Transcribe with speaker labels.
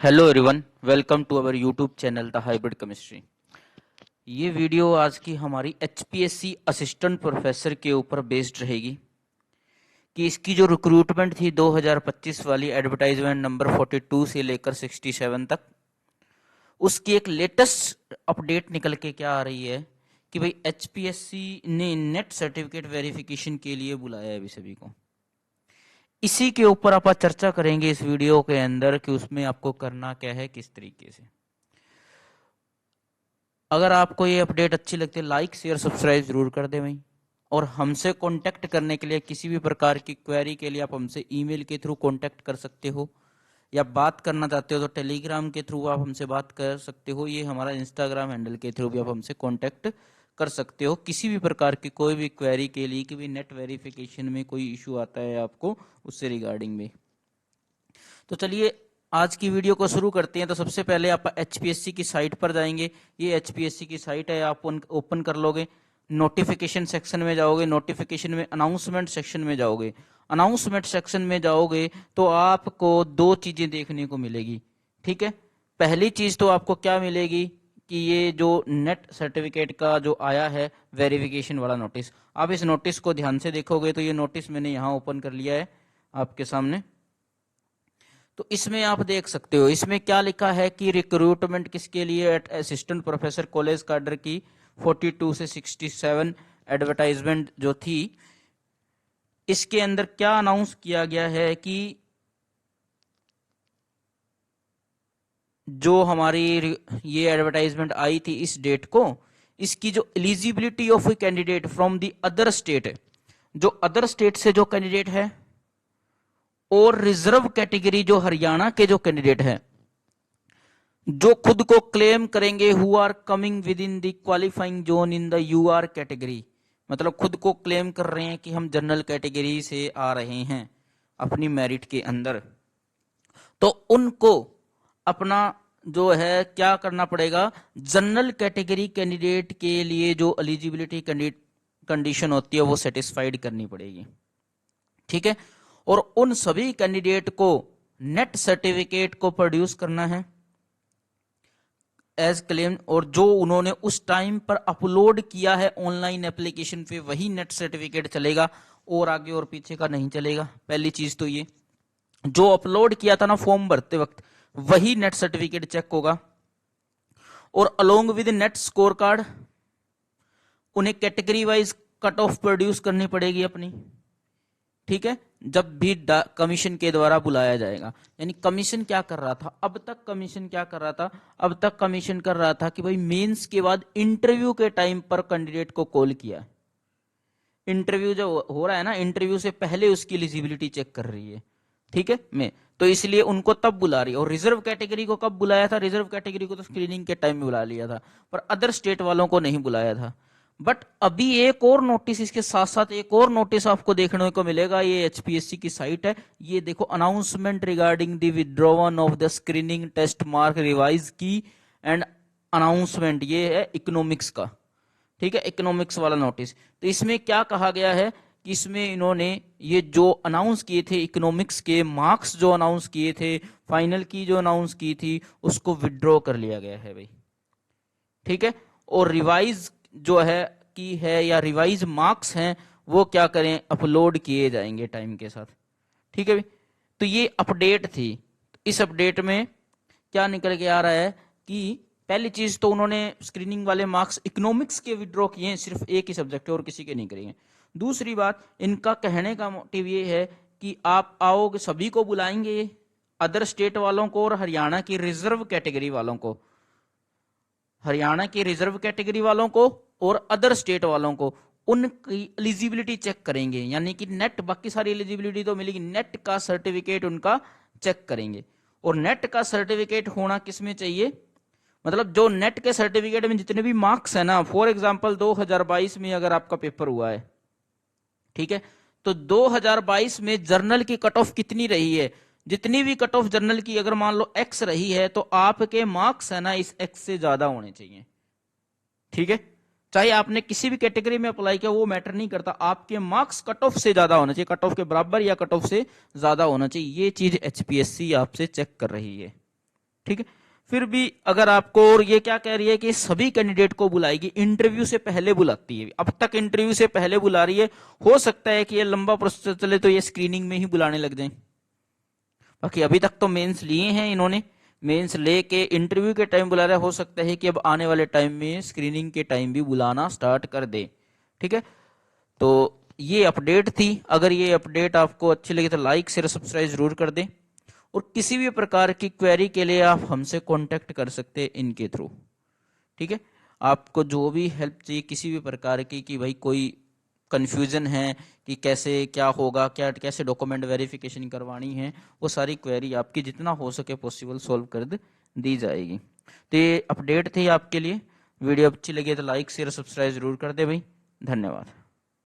Speaker 1: Hello everyone, welcome to our YouTube channel the hybrid chemistry. ये video आज की हमारी एचपीएससी असिस्टेंट प्रोफेसर के ऊपर बेस्ड रहेगी कि इसकी जो रिक्रूटमेंट थी 2025 वाली एडवर्टाइजमेंट नंबर 42 से लेकर 67 तक, उसकी एक लेटेस्ट अपडेट निकल के क्या आ रही है कि भाई एचपीएससी ने नेट सर्टिफिकेट वेरिफिकेशन के लिए बुलाया है अभी सभी को। इसी के ऊपर आप चर्चा करेंगे इस वीडियो के अंदर कि उसमें आपको करना क्या है, किस तरीके से। अगर आपको ये अपडेट अच्छी लगती है, लाइक शेयर सब्सक्राइब जरूर कर दें भाई। और हमसे कांटेक्ट करने के लिए, किसी भी प्रकार की क्वेरी के लिए आप हमसे ईमेल के थ्रू कांटेक्ट कर सकते हो, या बात करना चाहते हो तो टेलीग्राम के थ्रू आप हमसे बात कर सकते हो। ये हमारा इंस्टाग्राम हैंडल के थ्रू भी आप हमसे कांटेक्ट कर सकते हो किसी भी प्रकार की कोई भी क्वेरी के लिए कि भाई नेट वेरिफिकेशन में कोई इशू आता है आपको उससे रिगार्डिंग में। तो चलिए आज की वीडियो को शुरू करते हैं। तो सबसे पहले आप एचपीएससी की साइट पर जाएंगे। ये एचपीएससी की साइट है, आप ओपन कर लोगे। नोटिफिकेशन सेक्शन में जाओगे, नोटिफिकेशन में अनाउंसमेंट सेक्शन में जाओगे। अनाउंसमेंट सेक्शन में जाओगे तो आपको दो चीजें देखने को मिलेगी। ठीक है, पहली चीज तो आपको क्या मिलेगी कि ये जो नेट सर्टिफिकेट का जो आया है वेरिफिकेशन वाला नोटिस, आप इस नोटिस को ध्यान से देखोगे तो ये नोटिस मैंने यहाँ ओपन कर लिया है आपके सामने। तो इसमें आप देख सकते हो इसमें क्या लिखा है कि रिक्रूटमेंट किसके लिए, असिस्टेंट प्रोफेसर कॉलेज काडर की 42 से 67 एडवर्टाइजमेंट जो थी, इसके अंदर क्या अनाउंस किया गया है कि जो हमारी ये एडवर्टाइजमेंट आई थी इस डेट को, इसकी जो eligibility of a candidate from the other state, जो अदर स्टेट से जो कैंडिडेट है, और रिजर्व कैटेगरी जो हरियाणा के जो कैंडिडेट हैं जो खुद को क्लेम करेंगे who are coming within the qualifying zone in the UR category, मतलब खुद को क्लेम कर रहे हैं कि हम जनरल कैटेगरी से आ रहे हैं अपनी मेरिट के अंदर, तो उनको अपना जो है क्या करना पड़ेगा, जनरल कैटेगरी कैंडिडेट के लिए जो एलिजिबिलिटी कंडीशन होती है वो सेटिस्फाइड करनी पड़ेगी। ठीक है, और उन सभी कैंडिडेट को नेट सर्टिफिकेट को प्रोड्यूस करना है एज क्लेम, और जो उन्होंने उस टाइम पर अपलोड किया है ऑनलाइन एप्लीकेशन पे वही नेट सर्टिफिकेट चलेगा, और आगे और पीछे का नहीं चलेगा। पहली चीज तो ये, जो अपलोड किया था ना फॉर्म भरते वक्त वही नेट सर्टिफिकेट चेक होगा। और along with NET score card उन्हें category wise cut off produce करनी पड़ेगी अपनी। ठीक है, जब भी कमीशन के द्वारा बुलाया जाएगा। यानी कमीशन क्या कर रहा था, अब तक कमीशन क्या कर रहा था, अब तक कमीशन कर रहा था कि भाई मेंस के बाद इंटरव्यू के टाइम पर कैंडिडेट को कॉल किया। इंटरव्यू जो हो रहा है ना, इंटरव्यू से पहले उसकी एलिजिबिलिटी चेक कर रही है। ठीक है, मैं तो इसलिए उनको तब बुला रही है। और रिजर्व कैटेगरी को कब बुलाया था, रिजर्व कैटेगरी को तो स्क्रीनिंग के टाइम में बुला लिया था, पर अदर स्टेट वालों को नहीं बुलाया था। बट अभी एक और नोटिस, इसके साथ साथ एक और नोटिस आपको देखने को मिलेगा। ये एचपीएससी की साइट है, ये देखो, announcement regarding the withdrawn of the screening test mark revise की एंड अनाउंसमेंट, ये है इकोनॉमिक्स का। ठीक है, इकोनॉमिक्स वाला नोटिस। तो इसमें क्या कहा गया है कि इसमें इन्होंने ये जो अनाउंस किए थे इकोनॉमिक्स के मार्क्स जो अनाउंस किए थे, फाइनल की जो अनाउंस की थी, उसको विड्रॉ कर लिया गया है भाई। ठीक है, और रिवाइज जो है की है या रिवाइज मार्क्स हैं वो क्या करें, अपलोड किए जाएंगे टाइम के साथ। ठीक है भाई, तो ये अपडेट थी। इस अपडेट में क्या निकल के आ रहा है कि पहली चीज तो उन्होंने स्क्रीनिंग वाले मार्क्स इकोनॉमिक्स के विड्रॉ किए हैं, सिर्फ एक ही सब्जेक्ट है और किसी के नहीं करेंगे। दूसरी बात, इनका कहने का मोटिव ये है कि आप आओगे, सभी को बुलाएंगे, अदर स्टेट वालों को और हरियाणा की रिजर्व कैटेगरी वालों को, हरियाणा की रिजर्व कैटेगरी वालों को और अदर स्टेट वालों को, उनकी एलिजिबिलिटी चेक करेंगे। यानी कि नेट, बाकी सारी एलिजिबिलिटी तो मिलेगी, नेट का सर्टिफिकेट उनका चेक करेंगे। और नेट का सर्टिफिकेट होना किसमें चाहिए, मतलब जो नेट के सर्टिफिकेट में जितने भी मार्क्स है ना, फॉर एग्जांपल 2022 में अगर आपका पेपर हुआ है, ठीक है, तो 2022 में जर्नल की कट ऑफ कितनी रही है, जितनी भी कट ऑफ जर्नल की अगर मान लो एक्स रही है, तो आपके मार्क्स है ना इस एक्स से ज्यादा होने चाहिए। ठीक है, चाहे आपने किसी भी कैटेगरी में अप्लाई किया वो मैटर नहीं करता, आपके मार्क्स कट ऑफ से ज्यादा होना चाहिए, कट ऑफ के बराबर या कट ऑफ से ज्यादा होना चाहिए। ये चीज एचपीएससी आपसे चेक कर रही है। ठीक है। फिर भी अगर आपको, और ये क्या कह रही है कि सभी कैंडिडेट को बुलाएगी, इंटरव्यू से पहले बुलाती है, अब तक इंटरव्यू से पहले बुला रही है। हो सकता है कि ये लंबा प्रोसेस चले तो ये स्क्रीनिंग में ही बुलाने लग जाए। बाकी अभी तक तो मेंस लिए हैं इन्होंने, मेंस लेके इंटरव्यू के टाइम बुला रहा है, हो सकता है कि अब आने वाले टाइम में स्क्रीनिंग के टाइम भी बुलाना स्टार्ट कर दे। ठीक है, तो ये अपडेट थी। अगर ये अपडेट आपको अच्छी लगी तो लाइक शेयर सब्सक्राइब जरूर कर दें, और किसी भी प्रकार की क्वेरी के लिए आप हमसे कांटेक्ट कर सकते हैं इनके थ्रू। ठीक है, आपको जो भी हेल्प चाहिए किसी भी प्रकार की, कि भाई कोई कंफ्यूजन है कि कैसे क्या होगा, क्या कैसे डॉक्यूमेंट वेरिफिकेशन करवानी है, वो सारी क्वेरी आपकी जितना हो सके पॉसिबल सॉल्व कर दी जाएगी। तो ये अपडेट थी आपके लिए। वीडियो अच्छी लगी तो लाइक शेयर सब्सक्राइब जरूर कर दे भाई। धन्यवाद।